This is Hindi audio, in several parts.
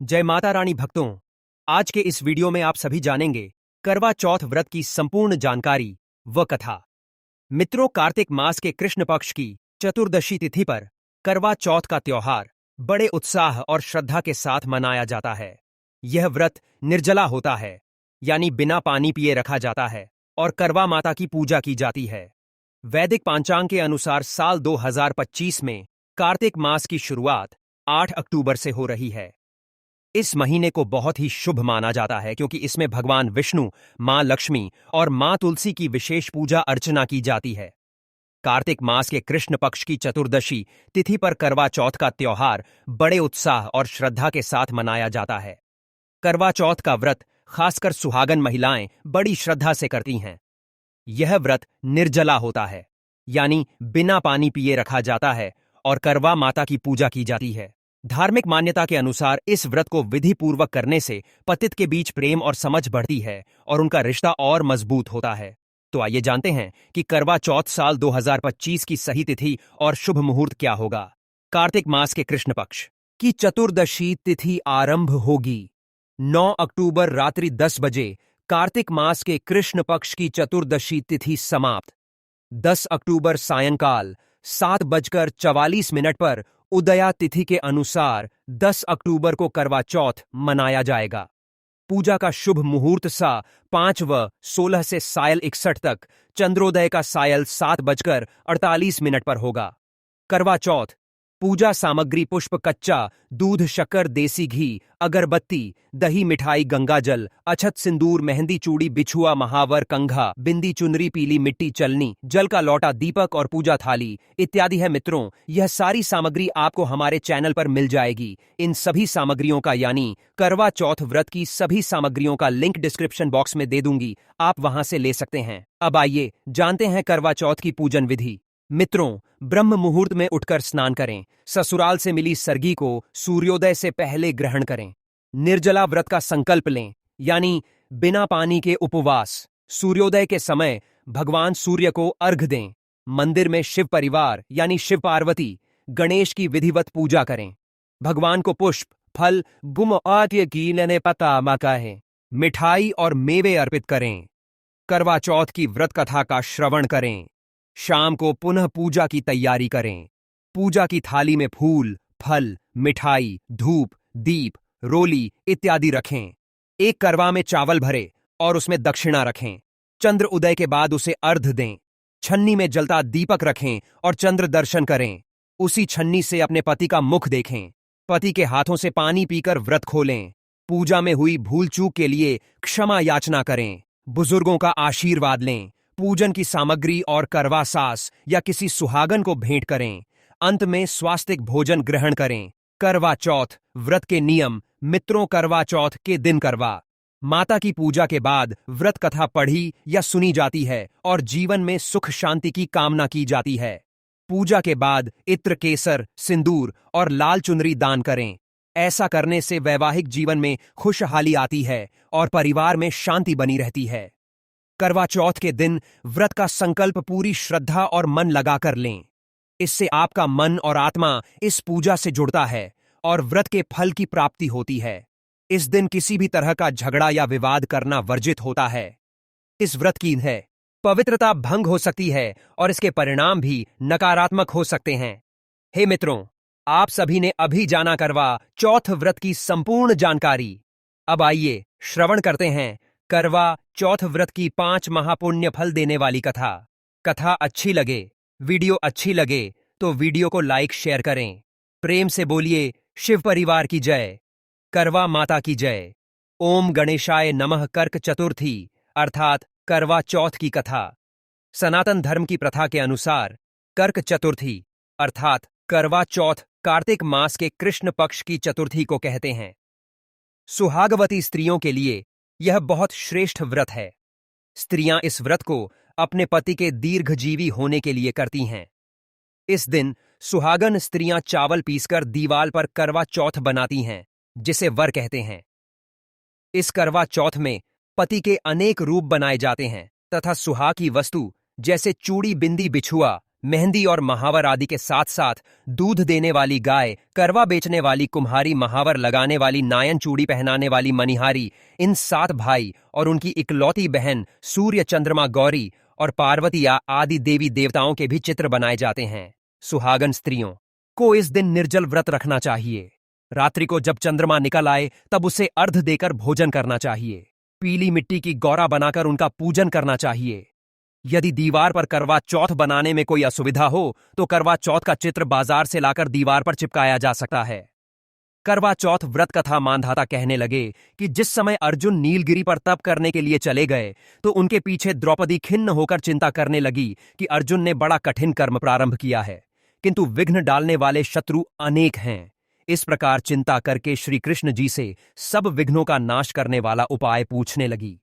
जय माता रानी भक्तों। आज के इस वीडियो में आप सभी जानेंगे करवा चौथ व्रत की संपूर्ण जानकारी व कथा। मित्रों, कार्तिक मास के कृष्ण पक्ष की चतुर्दशी तिथि पर करवा चौथ का त्योहार बड़े उत्साह और श्रद्धा के साथ मनाया जाता है। यह व्रत निर्जला होता है, यानी बिना पानी पिए रखा जाता है और करवा माता की पूजा की जाती है। वैदिक पांचांग के अनुसार साल 2025 में कार्तिक मास की शुरुआत 8 अक्टूबर से हो रही है। इस महीने को बहुत ही शुभ माना जाता है क्योंकि इसमें भगवान विष्णु, मां लक्ष्मी और मां तुलसी की विशेष पूजा अर्चना की जाती है। कार्तिक मास के कृष्ण पक्ष की चतुर्दशी तिथि पर करवा चौथ का त्योहार बड़े उत्साह और श्रद्धा के साथ मनाया जाता है। करवा चौथ का व्रत खासकर सुहागन महिलाएं बड़ी श्रद्धा से करती हैं। यह व्रत निर्जला होता है, यानी बिना पानी पिए रखा जाता है और करवा माता की पूजा की जाती है। धार्मिक मान्यता के अनुसार इस व्रत को विधि पूर्वक करने से पतित के बीच प्रेम और समझ बढ़ती है और उनका रिश्ता और मजबूत होता है। तो आइए जानते हैं कि करवा चौथ साल 2025 की सही तिथि और शुभ मुहूर्त क्या होगा। कार्तिक मास के कृष्ण पक्ष की चतुर्दशी तिथि आरंभ होगी 9 अक्टूबर रात्रि 10 बजे। कार्तिक मास के कृष्ण पक्ष की चतुर्दशी तिथि समाप्त 10 अक्टूबर सायंकाल 7:44 पर उदया तिथि के अनुसार 10 अक्टूबर को करवा चौथ मनाया जाएगा। पूजा का शुभ मुहूर्त सा 5:16 से सायल 61 तक, चंद्रोदय का सायल 7:48 पर होगा। करवा चौथ पूजा सामग्री पुष्प, कच्चा दूध, शक्कर, देसी घी, अगरबत्ती, दही, मिठाई, गंगाजल, अछत, सिंदूर, मेहंदी, चूड़ी, बिछुआ, महावर, कंघा, बिंदी, चुनरी, पीली मिट्टी, चलनी, जल का लोटा, दीपक और पूजा थाली इत्यादि है। मित्रों, यह सारी सामग्री आपको हमारे चैनल पर मिल जाएगी। इन सभी सामग्रियों का यानी करवा चौथ व्रत की सभी सामग्रियों का लिंक डिस्क्रिप्शन बॉक्स में दे दूंगी, आप वहां से ले सकते हैं। अब आइए जानते हैं करवा चौथ की पूजन विधि। मित्रों, ब्रह्म मुहूर्त में उठकर स्नान करें। ससुराल से मिली सरगी को सूर्योदय से पहले ग्रहण करें। निर्जला व्रत का संकल्प लें, यानी बिना पानी के उपवास। सूर्योदय के समय भगवान सूर्य को अर्घ दें। मंदिर में शिव परिवार यानी शिव पार्वती, गणेश की विधिवत पूजा करें। भगवान को पुष्प, फल, गुम आद्य की लेने पता मकाहे, मिठाई और मेवे अर्पित करें। करवा चौथ की व्रत कथा का श्रवण करें। शाम को पुनः पूजा की तैयारी करें। पूजा की थाली में फूल, फल, मिठाई, धूप, दीप, रोली इत्यादि रखें। एक करवा में चावल भरे और उसमें दक्षिणा रखें। चंद्र उदय के बाद उसे अर्घ दें। छन्नी में जलता दीपक रखें और चंद्र दर्शन करें। उसी छन्नी से अपने पति का मुख देखें। पति के हाथों से पानी पीकर व्रत खोलें। पूजा में हुई भूल चूक के लिए क्षमा याचना करें। बुजुर्गों का आशीर्वाद लें। पूजन की सामग्री और करवा सास या किसी सुहागन को भेंट करें। अंत में स्वास्तिक भोजन ग्रहण करें। करवा चौथ व्रत के नियम। मित्रों, करवा चौथ के दिन करवा माता की पूजा के बाद व्रत कथा पढ़ी या सुनी जाती है और जीवन में सुख शांति की कामना की जाती है। पूजा के बाद इत्र, केसर, सिंदूर और लाल चुनरी दान करें। ऐसा करने से वैवाहिक जीवन में खुशहाली आती है और परिवार में शांति बनी रहती है। करवा चौथ के दिन व्रत का संकल्प पूरी श्रद्धा और मन लगाकर लें। इससे आपका मन और आत्मा इस पूजा से जुड़ता है और व्रत के फल की प्राप्ति होती है। इस दिन किसी भी तरह का झगड़ा या विवाद करना वर्जित होता है। इस व्रत की है पवित्रता भंग हो सकती है और इसके परिणाम भी नकारात्मक हो सकते हैं। हे मित्रों, आप सभी ने अभी जाना करवा चौथ व्रत की संपूर्ण जानकारी। अब आइए श्रवण करते हैं करवा चौथ व्रत की 5 महापुण्य फल देने वाली कथा। कथा अच्छी लगे, वीडियो अच्छी लगे तो वीडियो को लाइक शेयर करें। प्रेम से बोलिए शिव परिवार की जय, करवा माता की जय। ओम गणेशाय नमः। कर्क चतुर्थी अर्थात करवा चौथ की कथा। सनातन धर्म की प्रथा के अनुसार कर्क चतुर्थी अर्थात करवा चौथ कार्तिक मास के कृष्ण पक्ष की चतुर्थी को कहते हैं। सुहागवती स्त्रियों के लिए यह बहुत श्रेष्ठ व्रत है। स्त्रियां इस व्रत को अपने पति के दीर्घजीवी होने के लिए करती हैं। इस दिन सुहागन स्त्रियां चावल पीसकर दीवाल पर करवा चौथ बनाती हैं, जिसे वर कहते हैं। इस करवा चौथ में पति के अनेक रूप बनाए जाते हैं तथा सुहाग की वस्तु जैसे चूड़ी, बिंदी, बिछुआ, मेहंदी और महावर आदि के साथ साथ दूध देने वाली गाय, करवा बेचने वाली कुम्हारी, महावर लगाने वाली नायन, चूड़ी पहनाने वाली मनिहारी, इन 7 भाई और उनकी इकलौती बहन सूर्य, चंद्रमा, गौरी और पार्वती आदि देवी देवताओं के भी चित्र बनाए जाते हैं। सुहागन स्त्रियों को इस दिन निर्जल व्रत रखना चाहिए। रात्रि को जब चंद्रमा निकल आए तब उसे अर्घ देकर भोजन करना चाहिए। पीली मिट्टी की गौरा बनाकर उनका पूजन करना चाहिए। यदि दीवार पर करवा चौथ बनाने में कोई असुविधा हो तो करवा चौथ का चित्र बाजार से लाकर दीवार पर चिपकाया जा सकता है। करवा चौथ व्रत कथा मानधाता कहने लगे कि जिस समय अर्जुन नीलगिरी पर तप करने के लिए चले गए तो उनके पीछे द्रौपदी खिन्न होकर चिंता करने लगी कि अर्जुन ने बड़ा कठिन कर्म प्रारंभ किया है, किंतु विघ्न डालने वाले शत्रु अनेक हैं। इस प्रकार चिंता करके श्री कृष्ण जी से सब विघ्नों का नाश करने वाला उपाय पूछने लगी।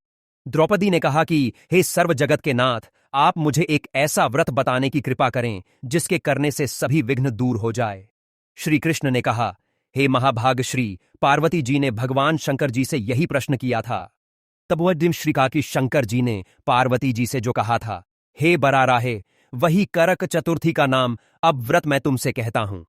द्रौपदी ने कहा कि हे सर्व जगत के नाथ, आप मुझे एक ऐसा व्रत बताने की कृपा करें जिसके करने से सभी विघ्न दूर हो जाए। श्री कृष्ण ने कहा, हे महाभाग श्री, पार्वती जी ने भगवान शंकर जी से यही प्रश्न किया था। तब वह दिन श्री का कि शंकर जी ने पार्वती जी से जो कहा था, हे बराराहे, वही करक चतुर्थी का नाम अब व्रत मैं तुमसे कहता हूं।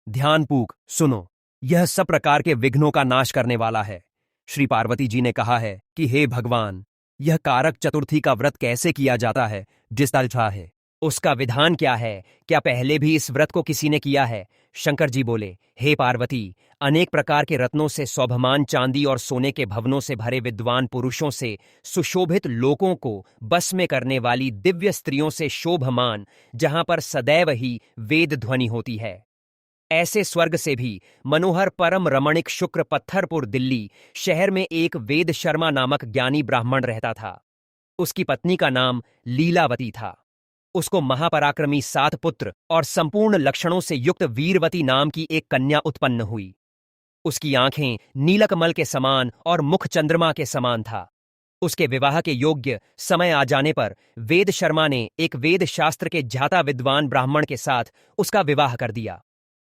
ध्यानपूर्वक सुनो, यह सब प्रकार के विघ्नों का नाश करने वाला है। श्री पार्वती जी ने कहा है कि हे भगवान, यह कारक चतुर्थी का व्रत कैसे किया जाता है, जिस तरह है उसका विधान क्या है? क्या पहले भी इस व्रत को किसी ने किया है? शंकर जी बोले, हे पार्वती, अनेक प्रकार के रत्नों से शोभमान, चांदी और सोने के भवनों से भरे विद्वान पुरुषों से सुशोभित, लोकों को बस में करने वाली दिव्य स्त्रियों से शोभमान, जहां पर सदैव ही वेद ध्वनि होती है, ऐसे स्वर्ग से भी मनोहर परम रमणिक शुक्र पत्थरपुर दिल्ली शहर में एक वेद शर्मा नामक ज्ञानी ब्राह्मण रहता था। उसकी पत्नी का नाम लीलावती था। उसको महापराक्रमी 7 पुत्र और संपूर्ण लक्षणों से युक्त वीरवती नाम की एक कन्या उत्पन्न हुई। उसकी आंखें नीलकमल के समान और मुख चंद्रमा के समान था। उसके विवाह के योग्य समय आ जाने पर वेद शर्मा ने एक वेद शास्त्र के ज्ञाता विद्वान ब्राह्मण के साथ उसका विवाह कर दिया।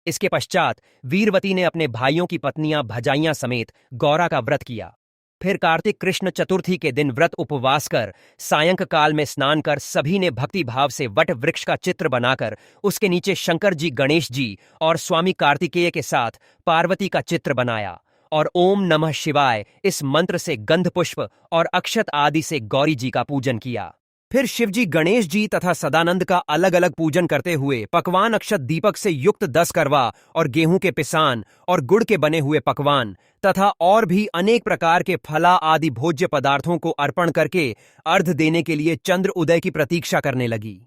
इसके पश्चात वीरवती ने अपने भाइयों की पत्नियां भजाइयां समेत गौरा का व्रत किया। फिर कार्तिक कृष्ण चतुर्थी के दिन व्रत उपवास कर सायंकाल में स्नान कर सभी ने भक्ति भाव से वट वृक्ष का चित्र बनाकर उसके नीचे शंकर जी, गणेश जी और स्वामी कार्तिकेय के साथ पार्वती का चित्र बनाया और ओम नमः शिवाय इस मंत्र से गंध पुष्प और अक्षत आदि से गौरी जी का पूजन किया। फिर शिवजी, गणेश जी तथा सदानंद का अलग अलग पूजन करते हुए पकवान अक्षत दीपक से युक्त 10 करवा और गेहूं के पिसान और गुड़ के बने हुए पकवान तथा और भी अनेक प्रकार के फला आदि भोज्य पदार्थों को अर्पण करके अर्घ देने के लिए चंद्र उदय की प्रतीक्षा करने लगी।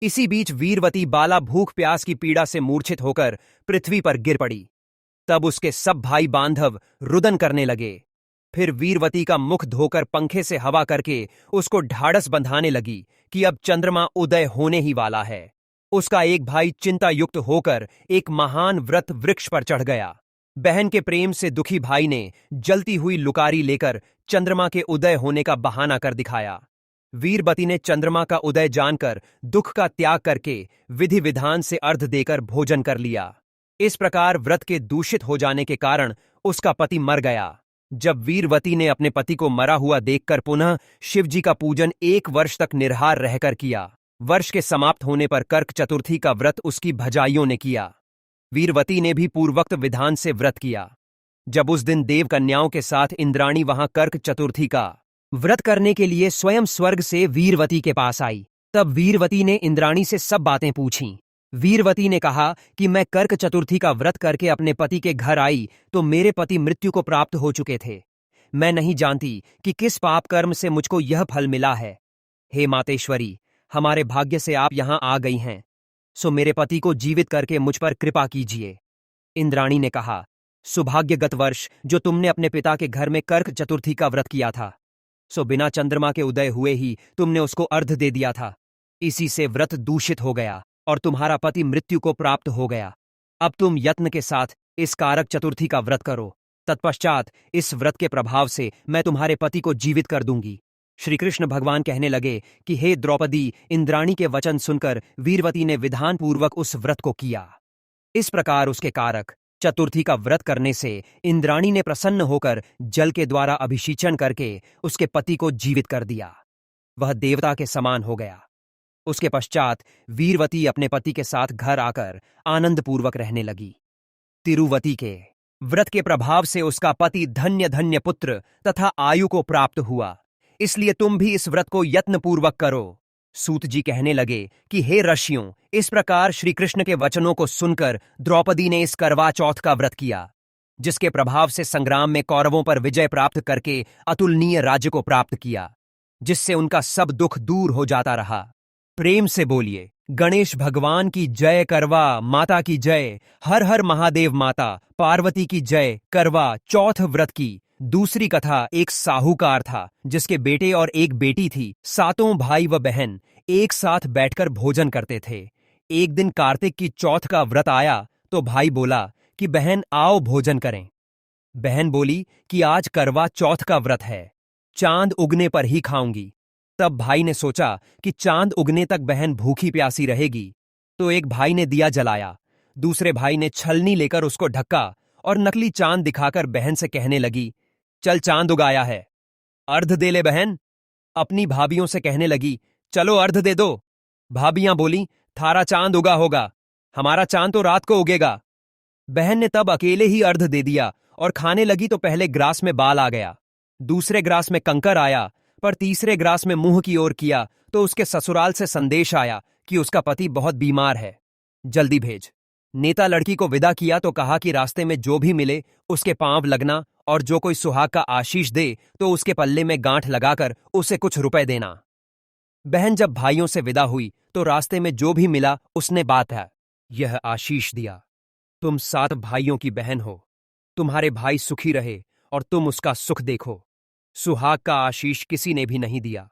इसी बीच वीरवती बाला भूख प्यास की पीड़ा से मूर्छित होकर पृथ्वी पर गिर पड़ी। तब उसके सब भाई बांधव रुदन करने लगे। फिर वीरवती का मुख धोकर पंखे से हवा करके उसको ढाढ़स बंधाने लगी कि अब चंद्रमा उदय होने ही वाला है। उसका एक भाई चिंता युक्त होकर एक महान व्रत वृक्ष पर चढ़ गया। बहन के प्रेम से दुखी भाई ने जलती हुई लुकारी लेकर चंद्रमा के उदय होने का बहाना कर दिखाया। वीरवती ने चंद्रमा का उदय जानकर दुख का त्याग करके विधि विधान से अर्घ देकर भोजन कर लिया। इस प्रकार व्रत के दूषित हो जाने के कारण उसका पति मर गया। जब वीरवती ने अपने पति को मरा हुआ देखकर पुनः शिवजी का पूजन 1 वर्ष तक निर्हार रहकर किया। वर्ष के समाप्त होने पर कर्क चतुर्थी का व्रत उसकी भजाइयों ने किया। वीरवती ने भी पूर्वोक्त विधान से व्रत किया। जब उस दिन देव कन्याओं के साथ इंद्राणी वहां कर्क चतुर्थी का व्रत करने के लिए स्वयं स्वर्ग से वीरवती के पास आई, तब वीरवती ने इंद्राणी से सब बातें पूछीं। वीरवती ने कहा कि मैं कर्क चतुर्थी का व्रत करके अपने पति के घर आई तो मेरे पति मृत्यु को प्राप्त हो चुके थे। मैं नहीं जानती कि किस पाप कर्म से मुझको यह फल मिला है। हे मातेश्वरी, हमारे भाग्य से आप यहां आ गई हैं, सो मेरे पति को जीवित करके मुझ पर कृपा कीजिए। इंद्राणी ने कहा, सुभाग्यगत वर्ष जो तुमने अपने पिता के घर में कर्क चतुर्थी का व्रत किया था, सो बिना चंद्रमा के उदय हुए ही तुमने उसको अर्घ दे दिया था। इसी से व्रत दूषित हो गया और तुम्हारा पति मृत्यु को प्राप्त हो गया। अब तुम यत्न के साथ इस कारक चतुर्थी का व्रत करो। तत्पश्चात इस व्रत के प्रभाव से मैं तुम्हारे पति को जीवित कर दूंगी। श्री कृष्ण भगवान कहने लगे कि हे द्रौपदी, इंद्राणी के वचन सुनकर वीरवती ने विधान पूर्वक उस व्रत को किया। इस प्रकार उसके कारक चतुर्थी का व्रत करने से इंद्राणी ने प्रसन्न होकर जल के द्वारा अभिषेचन करके उसके पति को जीवित कर दिया। वह देवता के समान हो गया। उसके पश्चात वीरवती अपने पति के साथ घर आकर आनंदपूर्वक रहने लगी। तिरुवती के व्रत के प्रभाव से उसका पति धन्य धन्य पुत्र तथा आयु को प्राप्त हुआ, इसलिए तुम भी इस व्रत को यत्नपूर्वक करो। सूत जी कहने लगे कि हे ऋषियों, इस प्रकार श्री कृष्ण के वचनों को सुनकर द्रौपदी ने इस करवा चौथ का व्रत किया, जिसके प्रभाव से संग्राम में कौरवों पर विजय प्राप्त करके अतुलनीय राज्य को प्राप्त किया, जिससे उनका सब दुख दूर हो जाता रहा। प्रेम से बोलिए गणेश भगवान की जय, करवा माता की जय, हर हर महादेव माता पार्वती की जय। करवा चौथ व्रत की दूसरी कथा। एक साहूकार था जिसके बेटे और एक बेटी थी। सातों भाई व बहन एक साथ बैठकर भोजन करते थे। एक दिन कार्तिक की चौथ का व्रत आया तो भाई बोला कि बहन आओ भोजन करें। बहन बोली कि आज करवा चौथ का व्रत है, चांद उगने पर ही खाऊंगी। तब भाई ने सोचा कि चांद उगने तक बहन भूखी प्यासी रहेगी, तो एक भाई ने दिया जलाया, दूसरे भाई ने छलनी लेकर उसको ढका और नकली चांद दिखाकर बहन से कहने लगी, चल चांद उगाया है, अर्ध दे ले बहन। अपनी भाभियों से कहने लगी, चलो अर्ध दे दो। भाभियां बोली, थारा चांद उगा होगा, हमारा चांद तो रात को उगेगा। बहन ने तब अकेले ही अर्ध दे दिया और खाने लगी तो पहले ग्रास में बाल आ गया, दूसरे ग्रास में कंकर आया, पर तीसरे ग्रास में मुंह की ओर किया तो उसके ससुराल से संदेश आया कि उसका पति बहुत बीमार है, जल्दी भेज। नेता लड़की को विदा किया तो कहा कि रास्ते में जो भी मिले उसके पांव लगना और जो कोई सुहाग का आशीष दे तो उसके पल्ले में गांठ लगाकर उसे कुछ रुपए देना। बहन जब भाइयों से विदा हुई तो रास्ते में जो भी मिला उसने बात है यह आशीष दिया, तुम 7 भाइयों की बहन हो, तुम्हारे भाई सुखी रहे और तुम उसका सुख देखो। सुहाग का आशीष किसी ने भी नहीं दिया।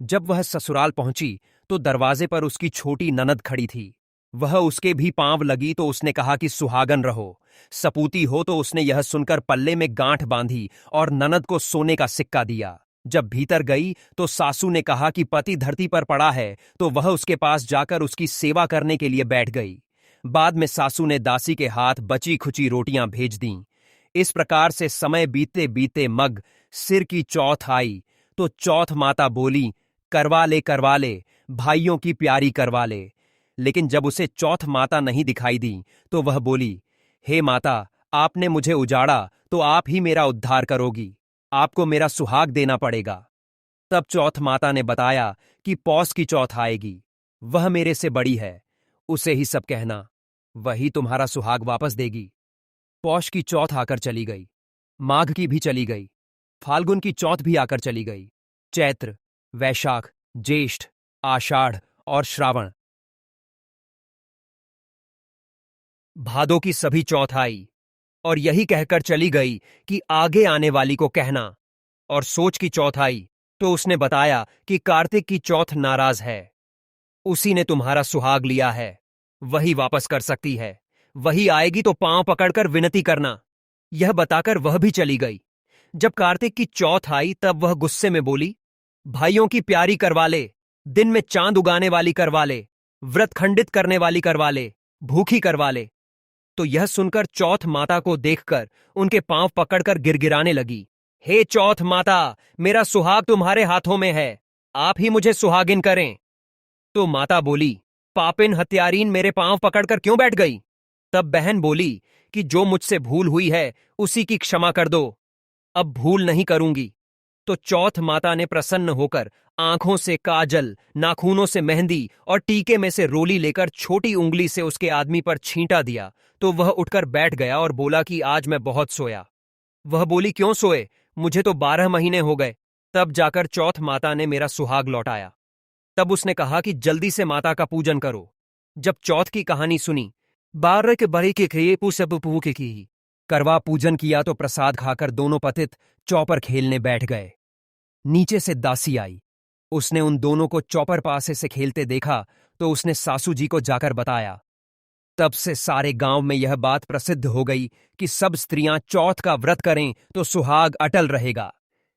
जब वह ससुराल पहुंची तो दरवाजे पर उसकी छोटी ननद खड़ी थी। वह उसके भी पांव लगी तो उसने कहा कि सुहागन रहो, सपूती हो, तो उसने यह सुनकर पल्ले में गांठ बांधी और ननद को सोने का सिक्का दिया। जब भीतर गई तो सासू ने कहा कि पति धरती पर पड़ा है, तो वह उसके पास जाकर उसकी सेवा करने के लिए बैठ गई। बाद में सासू ने दासी के हाथ बची खुची रोटियां भेज दीं। इस प्रकार से समय बीतते बीतते मग सिर की चौथ आई तो चौथ माता बोली, करवा ले भाइयों की प्यारी करवा ले। लेकिन जब उसे चौथ माता नहीं दिखाई दी तो वह बोली, हे माता, आपने मुझे उजाड़ा तो आप ही मेरा उद्धार करोगी, आपको मेरा सुहाग देना पड़ेगा। तब चौथ माता ने बताया कि पौष की चौथ आएगी, वह मेरे से बड़ी है, उसे ही सब कहना, वही तुम्हारा सुहाग वापस देगी। पौष की चौथ आकर चली गई, माघ की भी चली गई, फाल्गुन की चौथ भी आकर चली गई, चैत्र, वैशाख, ज्येष्ठ, आषाढ़ और श्रावण, भादों की सभी चौथ आई और यही कहकर चली गई कि आगे आने वाली को कहना। और सोच की चौथ आई तो उसने बताया कि कार्तिक की चौथ नाराज है, उसी ने तुम्हारा सुहाग लिया है, वही वापस कर सकती है, वही आएगी तो पांव पकड़कर विनती करना। यह बताकर वह भी चली गई। जब कार्तिक की चौथ आई तब वह गुस्से में बोली, भाइयों की प्यारी करवा ले, दिन में चांद उगाने वाली करवा ले, व्रत खंडित करने वाली करवा ले, भूखी करवा ले। तो यह सुनकर चौथ माता को देखकर उनके पांव पकड़कर गिड़गिड़ाने लगी, हे चौथ माता, मेरा सुहाग तुम्हारे हाथों में है, आप ही मुझे सुहागिन करें। तो माता बोली, पापिन हत्यारीन, मेरे पांव पकड़कर क्यों बैठ गई? तब बहन बोली कि जो मुझसे भूल हुई है उसी की क्षमा कर दो, अब भूल नहीं करूंगी। तो चौथ माता ने प्रसन्न होकर आंखों से काजल, नाखूनों से मेहंदी और टीके में से रोली लेकर छोटी उंगली से उसके आदमी पर छींटा दिया तो वह उठकर बैठ गया और बोला कि आज मैं बहुत सोया। वह बोली, क्यों सोए, मुझे तो 12 महीने हो गए। तब जाकर चौथ माता ने मेरा सुहाग लौटाया। तब उसने कहा कि जल्दी से माता का पूजन करो। जब चौथ की कहानी सुनी, 12 के बड़े के खे सब पू के की करवा पूजन किया तो प्रसाद खाकर दोनों पतित चौपर खेलने बैठ गए। नीचे से दासी आई, उसने उन दोनों को चौपर पासे से खेलते देखा तो उसने सासू जी को जाकर बताया। तब से सारे गांव में यह बात प्रसिद्ध हो गई कि सब स्त्रियां चौथ का व्रत करें तो सुहाग अटल रहेगा।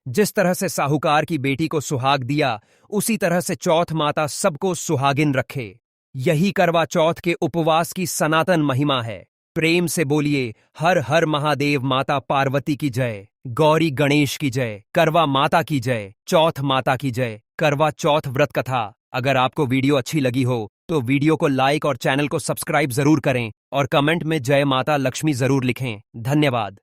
जिस तरह से साहूकार की बेटी को सुहाग दिया, उसी तरह से चौथ माता सबको सुहागिन रखे। यही करवा चौथ के उपवास की सनातन महिमा है। प्रेम से बोलिए, हर हर महादेव माता पार्वती की जय, गौरी गणेश की जय, करवा माता की जय, चौथ माता की जय। करवा चौथ व्रत कथा अगर आपको वीडियो अच्छी लगी हो तो वीडियो को लाइक और चैनल को सब्सक्राइब जरूर करें और कमेंट में जय माता लक्ष्मी जरूर लिखें। धन्यवाद।